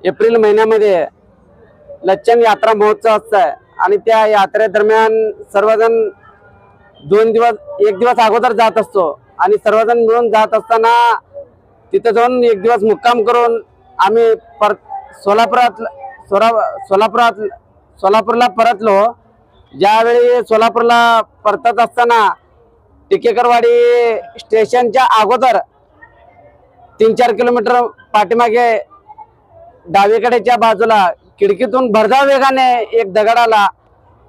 April महिन्यामध्ये लच्चन यात्रा महोत्सव असतं आणि त्या यात्रेदरम्यान सर्वजण एक दिवस अगोदर जात असतो आणि सर्वजण मिळून जात असताना तिथे जाऊन एक दिवस मुक्काम करून आम्ही सोलापूरला परतलो। ज्यावेळी सोलापूरला परतत असताना टिकेकरवाडी स्टेशनच्या अगोदर 3-4 किलोमीटर पाठीमागे डावीकडेच्या बाजूला खिडकीतून भरधाव वेगाने एक दगड आला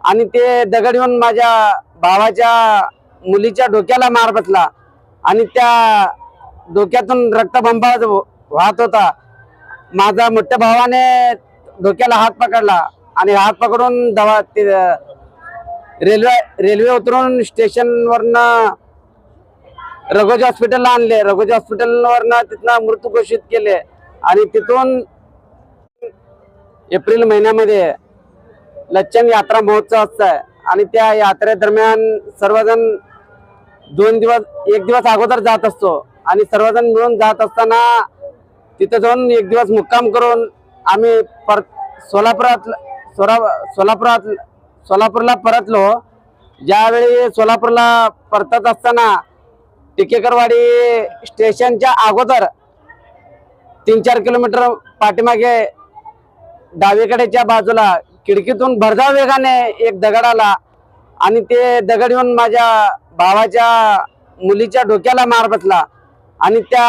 आणि ते दगड येऊन माझ्या भावाच्या मुलीच्या डोक्याला मार बसला आणि त्या डोक्यातून रक्तबंबाळ वाहत होता। माझा मोठ्या भावाने डोक्याला हात पकडला आणि हात पकडून रेल्वे उतरून स्टेशनवरनं रघोजी हॉस्पिटलला आणले। रघोजी हॉस्पिटलवरनं तिथनं मृत्यू घोषित केले आणि तिथून एप्रिल महिन्यामध्ये लच्चन यात्रा महोत्सव असतं आणि त्या यात्रेदरम्यान सर्वजण एक दिवस अगोदर जात असतो आणि सर्वजण मिळून जात असताना तिथे जाऊन एक दिवस मुक्काम करून आम्ही सोलापूरला परतलो। ज्यावेळी सोलापूरला परतत असताना टिकेकरवाडी स्टेशनच्या अगोदर 3-4 किलोमीटर पाठीमागे डावीकडेच्या बाजूला खिडकीतून भरधाव वेगाने एक दगड आला आणि ते दगड येऊन माझ्या भावाच्या मुलीच्या डोक्याला मार बसला आणि त्या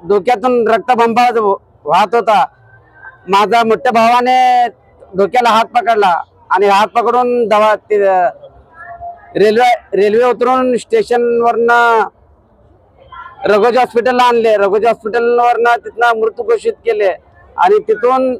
डोक्यातून रक्तबंबाळ वाहत होता। माझा मोठ्या भावाने डोक्याला हात पकडला आणि हात पकडून रेल्वे उतरून स्टेशनवरनं रघोजी हॉस्पिटलला आणले। रघोजी हॉस्पिटलवरनं तिथनं मृत्यू घोषित केले आणि तिथून